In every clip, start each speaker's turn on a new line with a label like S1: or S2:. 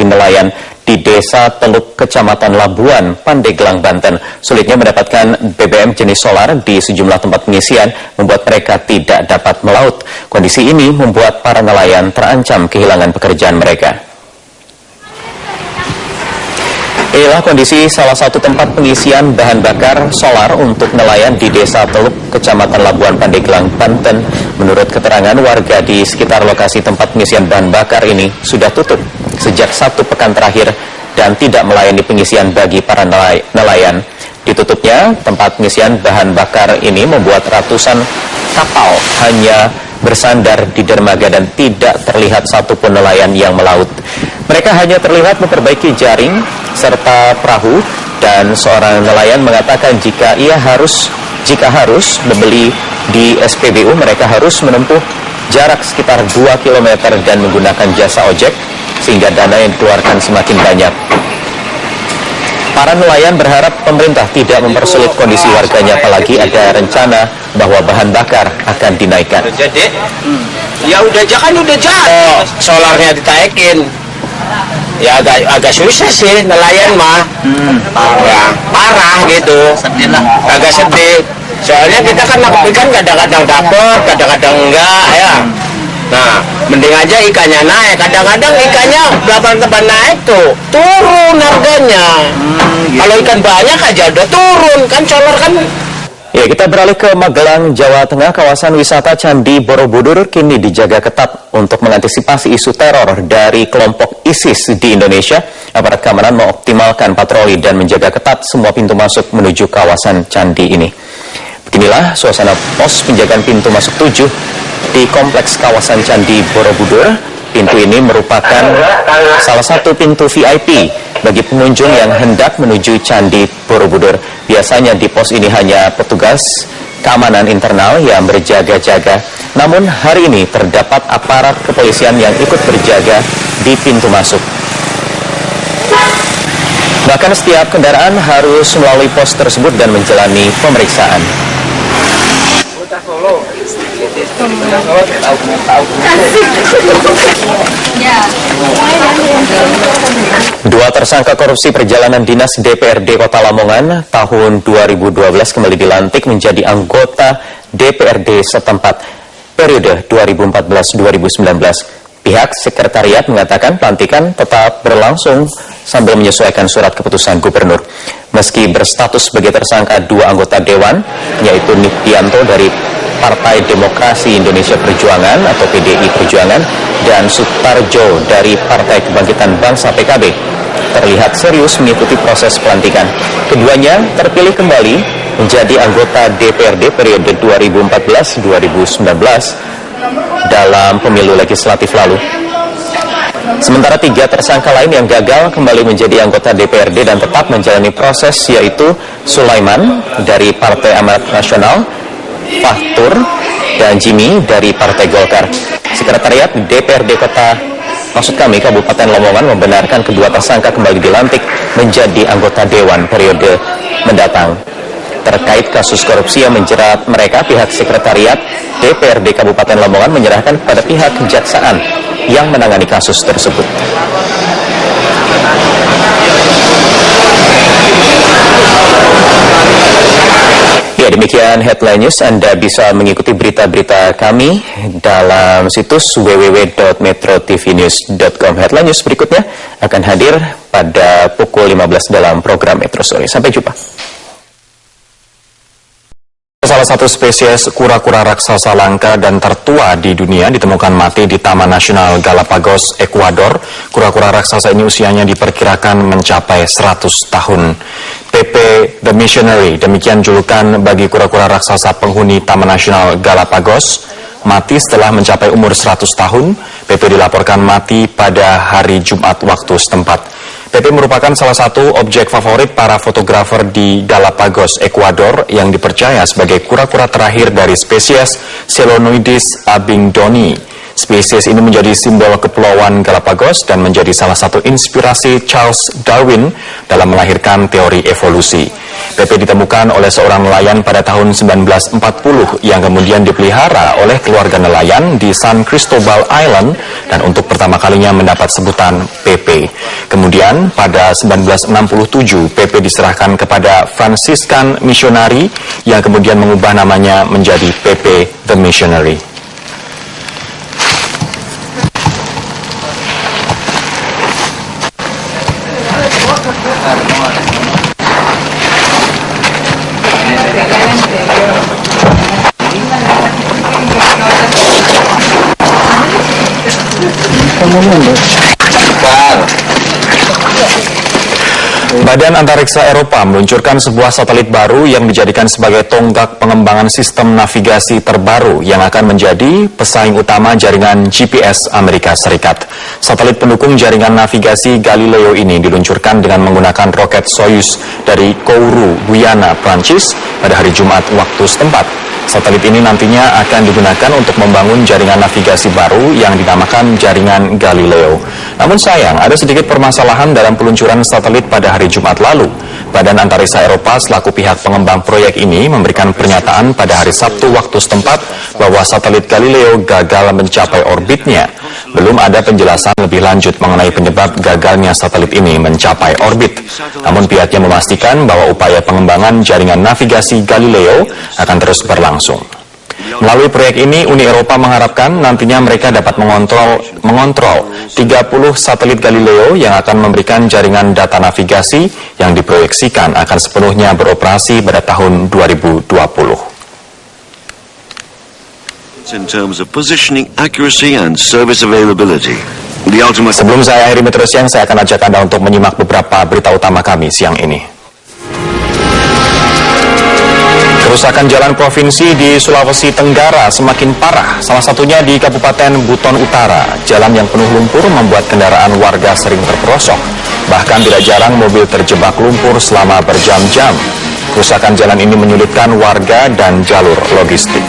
S1: nelayan di Desa Teluk, Kecamatan Labuan, Pandeglang, Banten. Sulitnya mendapatkan BBM jenis solar di sejumlah tempat pengisian membuat mereka tidak dapat melaut. Kondisi ini membuat para nelayan terancam kehilangan pekerjaan mereka. Inilah kondisi salah satu tempat pengisian bahan bakar solar untuk nelayan di Desa Teluk, Kecamatan Labuan, Pandeglang, Banten. Menurut keterangan warga di sekitar lokasi tempat pengisian bahan bakar ini sudah tutup sejak 1 pekan terakhir dan tidak melayani pengisian bagi para nelayan. Ditutupnya tempat pengisian bahan bakar ini membuat ratusan kapal hanya bersandar di dermaga dan tidak terlihat satupun nelayan yang melaut. Mereka hanya terlihat memperbaiki jaring serta perahu, dan seorang nelayan mengatakan jika harus membeli di SPBU, mereka harus menempuh jarak sekitar 2 km dan menggunakan jasa ojek, sehingga dana yang dikeluarkan semakin banyak. Para nelayan berharap pemerintah tidak mempersulit kondisi warganya, apalagi ada rencana bahwa bahan bakar akan dinaikkan.
S2: Jadi, ya udah jadi. Solarnya ditaikin. Ya agak susah sih nelayan mah. Parah gitu. Agak sedih. Soalnya kita kan ikan kadang-kadang dapet, kadang-kadang enggak ya. Nah, mending aja ikannya naik. Kadang-kadang ikannya teban naik tuh, turun harganya. Kalau ikan banyak aja udah turun, kan solar kan.
S1: Ya, kita beralih ke Magelang, Jawa Tengah. Kawasan wisata Candi Borobudur kini dijaga ketat untuk mengantisipasi isu teror dari kelompok ISIS di Indonesia. Aparat keamanan mengoptimalkan patroli dan menjaga ketat semua pintu masuk menuju kawasan candi ini. Beginilah suasana pos penjagaan pintu masuk 7 di kompleks kawasan Candi Borobudur. Pintu ini merupakan salah satu pintu VIP bagi pengunjung yang hendak menuju Candi Borobudur. Biasanya di pos ini hanya petugas keamanan internal yang berjaga-jaga. Namun hari ini terdapat aparat kepolisian yang ikut berjaga di pintu masuk. Bahkan setiap kendaraan harus melalui pos tersebut dan menjalani pemeriksaan. Dua tersangka korupsi perjalanan dinas DPRD Kota Lamongan tahun 2012 kembali dilantik menjadi anggota DPRD setempat periode 2014-2019. Pihak sekretariat mengatakan pelantikan tetap berlangsung sambil menyesuaikan surat keputusan gubernur. Meski berstatus sebagai tersangka, dua anggota dewan, yaitu Niptianto dari Partai Demokrasi Indonesia Perjuangan atau PDI Perjuangan dan Sutarjo dari Partai Kebangkitan Bangsa PKB, terlihat serius mengikuti proses pelantikan. Keduanya terpilih kembali menjadi anggota DPRD periode 2014-2019 dalam pemilu legislatif lalu. Sementara tiga tersangka lain yang gagal kembali menjadi anggota DPRD dan tetap menjalani proses, yaitu Sulaiman dari Partai Amanat Nasional, Fahtur, dan Jimmy dari Partai Golkar. Sekretariat DPRD Kabupaten Lamongan membenarkan kedua tersangka kembali dilantik menjadi anggota Dewan periode mendatang. Terkait kasus korupsi yang menjerat mereka, pihak Sekretariat DPRD Kabupaten Lamongan menyerahkan kepada pihak kejaksaan yang menangani kasus tersebut. Ya, demikian Headline News. Anda bisa mengikuti berita-berita kami dalam situs www.metrotvnews.com. Headline News berikutnya akan hadir pada pukul 15 dalam program Metro Sore. Sampai jumpa. Salah satu spesies kura-kura raksasa langka dan tertua di dunia ditemukan mati di Taman Nasional Galapagos, Ekuador. Kura-kura raksasa ini usianya diperkirakan mencapai 100 tahun. PP The Missionary, demikian julukan bagi kura-kura raksasa penghuni Taman Nasional Galapagos, mati setelah mencapai umur 100 tahun. PP dilaporkan mati pada hari Jumat waktu setempat. PP merupakan salah satu objek favorit para fotografer di Galapagos, Ekuador, yang dipercaya sebagai kura-kura terakhir dari spesies Selonoidis abingdoni. Spesies ini menjadi simbol kepulauan Galapagos dan menjadi salah satu inspirasi Charles Darwin dalam melahirkan teori evolusi. PP ditemukan oleh seorang nelayan pada tahun 1940 yang kemudian dipelihara oleh keluarga nelayan di San Cristobal Island dan untuk pertama kalinya mendapat sebutan PP.
S3: kemudian pada 1967 PP diserahkan kepada Franciscan Missionary yang kemudian mengubah namanya menjadi PP The Missionary. Badan Antariksa Eropa meluncurkan sebuah satelit baru yang dijadikan sebagai tonggak pengembangan sistem navigasi terbaru yang akan menjadi pesaing utama jaringan GPS Amerika Serikat. Satelit pendukung jaringan navigasi Galileo ini diluncurkan dengan menggunakan roket Soyuz dari Kourou, Guyana, Prancis pada hari Jumat waktu setempat. Satelit ini nantinya akan digunakan untuk membangun jaringan navigasi baru yang dinamakan jaringan Galileo. Namun sayang, ada sedikit permasalahan dalam peluncuran satelit pada hari Jumat lalu. Badan Antariksa Eropa selaku pihak pengembang proyek ini memberikan pernyataan pada hari Sabtu waktu setempat bahwa satelit Galileo gagal mencapai orbitnya. Belum ada penjelasan lebih lanjut mengenai penyebab gagalnya satelit ini mencapai orbit. Namun pihaknya memastikan bahwa upaya pengembangan jaringan navigasi Galileo akan terus berlangsung. Melalui proyek ini, Uni Eropa mengharapkan nantinya mereka dapat mengontrol 30 satelit Galileo yang akan memberikan jaringan data navigasi yang diproyeksikan akan sepenuhnya beroperasi pada tahun 2020.
S4: In terms of positioning, accuracy and service availability.
S3: Sebelum saya akhiri Metro Siang, saya akan ajak Anda untuk menyimak beberapa berita utama kami siang ini. Kerusakan jalan provinsi di Sulawesi Tenggara semakin parah, salah satunya di Kabupaten Buton Utara. Jalan yang penuh lumpur membuat kendaraan warga sering terperosok. Bahkan tidak jarang mobil terjebak lumpur selama berjam-jam. Kerusakan jalan ini menyulitkan warga dan jalur logistik.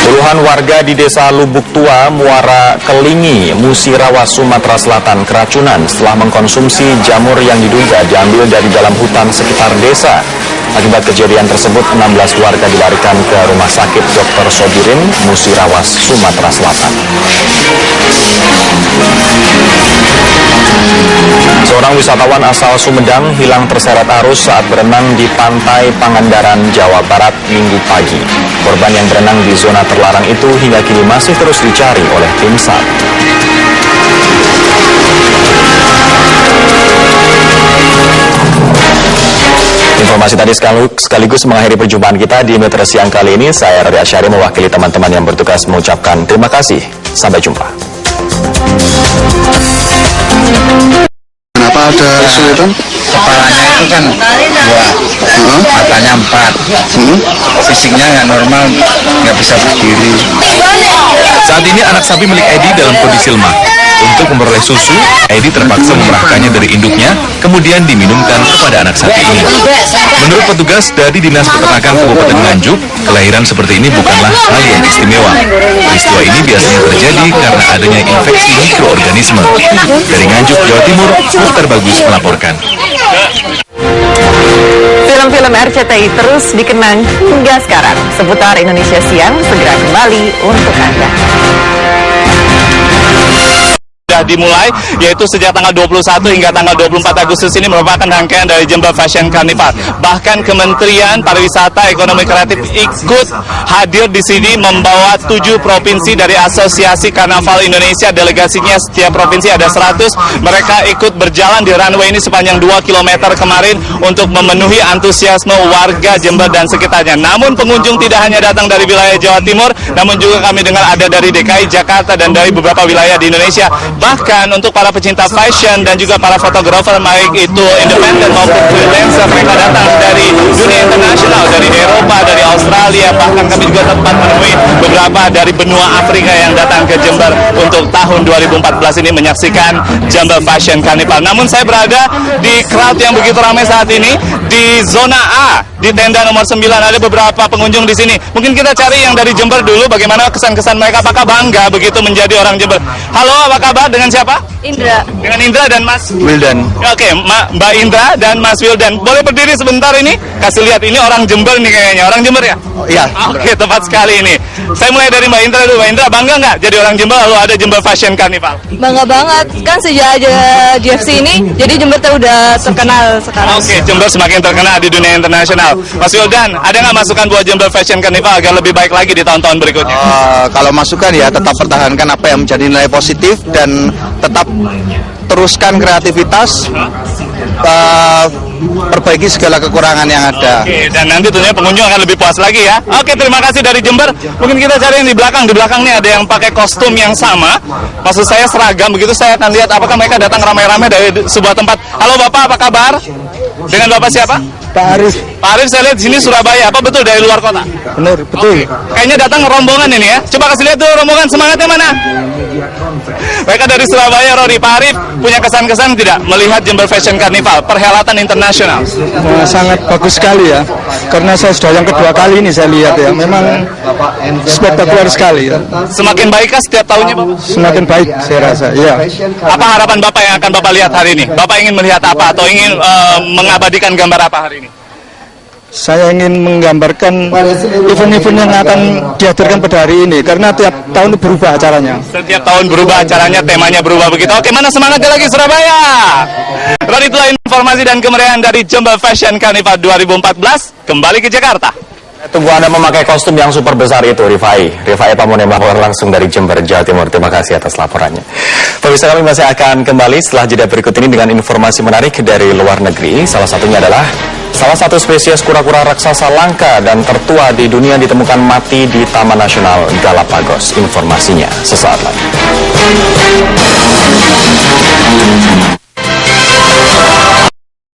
S3: Puluhan warga di desa Lubuk Tua, Muara Kelingi, Musirawas, Sumatera Selatan keracunan setelah mengkonsumsi jamur yang diduga diambil dari dalam hutan sekitar desa. Akibat kejadian tersebut, 16 warga dilarikan ke Rumah Sakit Dr. Sodirin, Musirawas, Sumatera Selatan. Seorang wisatawan asal Sumedang hilang terseret arus saat berenang di pantai Pangandaran, Jawa Barat, Minggu pagi. Korban yang berenang di zona terlarang itu hingga kini masih terus dicari oleh tim SAR. Informasi tadi sekaligus mengakhiri perjumpaan kita di Metro Siang kali ini. Saya Radi Asyari mewakili teman-teman yang bertugas mengucapkan terima kasih. Sampai jumpa.
S4: Kenapa ada kesulitan?
S5: Kepalanya itu kan 2, matanya 4, fisiknya nggak normal, nggak bisa berdiri.
S6: Saat ini anak sapi milik Edi dalam kondisi lemah. Untuk memperoleh susu, Edi terpaksa memerahkannya dari induknya, kemudian diminumkan kepada anak sapi ini. Menurut petugas dari Dinas Peternakan Kabupaten Nganjuk, kelahiran seperti ini bukanlah hal yang istimewa. Peristiwa ini biasanya terjadi karena adanya infeksi mikroorganisme. Dari Nganjuk, Jawa Timur, Mukhtar Bagus melaporkan.
S7: Film-film RCTI terus dikenang hingga sekarang. Seputar Indonesia Siang segera kembali untuk Anda.
S8: Sudah dimulai, yaitu sejak tanggal 21 hingga tanggal 24 Agustus ini merupakan rangkaian dari Jember Fashion Carnival. Bahkan Kementerian Pariwisata Ekonomi Kreatif ikut hadir di sini membawa 7 provinsi dari Asosiasi Karnaval Indonesia. Delegasinya setiap provinsi ada 100. Mereka ikut berjalan di runway ini sepanjang 2 km kemarin untuk memenuhi antusiasme warga Jember dan sekitarnya. Namun pengunjung tidak hanya datang dari wilayah Jawa Timur, namun juga kami dengar ada dari DKI Jakarta dan dari beberapa wilayah di Indonesia. Bahkan untuk para pecinta fashion dan juga para fotografer, baik itu independen maupun freelancer, mereka datang dari dunia internasional, dari Eropa, dari Australia, bahkan kami juga sempat menemui beberapa dari benua Afrika yang datang ke Jember untuk tahun 2014 ini menyaksikan Jember Fashion Carnival. Namun saya berada di crowd yang begitu ramai saat ini di zona A, di tenda nomor 9 ada beberapa pengunjung di sini. Mungkin kita cari yang dari Jember dulu, bagaimana kesan-kesan mereka, apakah bangga begitu menjadi orang Jember. Halo, apa kabar? Dengan siapa?
S9: Indra.
S8: Dengan Indra dan Mas
S5: Wildan.
S8: Oke, Mbak Indra dan Mas Wildan. Boleh berdiri sebentar ini? Kasih lihat, ini orang Jember nih kayaknya. Orang Jember ya?
S5: Iya.
S8: Oke, tepat sekali ini. Saya mulai dari Mbak Indra dulu. Mbak Indra, bangga nggak jadi orang Jember lalu ada Jember Fashion Carnival?
S9: Bangga banget. Kan sejak ada GFC ini, jadi Jember tuh udah terkenal sekarang.
S8: Oke, Jember semakin terkenal di dunia internasional. Mas Wildan, ada nggak masukan buat Jember Fashion Carnival agar lebih baik lagi di tahun-tahun berikutnya?
S5: Kalau masukan ya tetap pertahankan apa yang menjadi nilai positif dan tetap teruskan kreativitas, perbaiki segala kekurangan yang ada.
S8: Oke, dan nanti tentunya pengunjung akan lebih puas lagi ya. Oke, terima kasih dari Jember. Mungkin kita cari yang di belakang. Di belakang nih ada yang pakai kostum yang sama. Maksud saya seragam begitu. Saya akan lihat apakah mereka datang ramai-ramai dari sebuah tempat. Halo Bapak, apa kabar? Dengan Bapak siapa?
S5: Pak Arif.
S8: Pak Arif, saya lihat di sini Surabaya. Apa betul dari luar kota?
S5: Benar, betul.
S8: Kayaknya datang rombongan ini ya. Coba kasih lihat dulu rombongan, semangatnya mana? Mereka dari Surabaya, Rodi. Pak Arif punya kesan-kesan tidak melihat Jember Fashion Carnival, perhelatan internasional?
S5: Sangat bagus sekali ya, karena saya sudah yang kedua kali ini saya lihat ya, memang spektakuler sekali ya.
S8: Semakin baikkah setiap tahunnya, Bapak?
S5: Semakin baik saya rasa, ya.
S8: Apa harapan Bapak yang akan Bapak lihat hari ini? Bapak ingin melihat apa atau ingin mengabadikan gambar apa hari ini?
S5: Saya ingin menggambarkan event-event yang akan dihadirkan pada hari ini, karena tiap tahun berubah acaranya.
S8: Setiap tahun berubah acaranya, temanya berubah begitu. Oke, mana semangatnya lagi Surabaya? Dan itulah informasi dan kemeriahan dari Jember Fashion Carnival 2014. Kembali ke Jakarta.
S3: Tunggu Anda memakai kostum yang super besar itu, Rifai Pamone melaporkan langsung dari Jember, Jawa Timur. Terima kasih atas laporannya. Pemirsa, kami masih akan kembali setelah jeda berikut ini dengan informasi menarik dari luar negeri. Salah satunya adalah salah satu spesies kura-kura raksasa langka dan tertua di dunia ditemukan mati di Taman Nasional Galapagos. Informasinya sesaat lagi.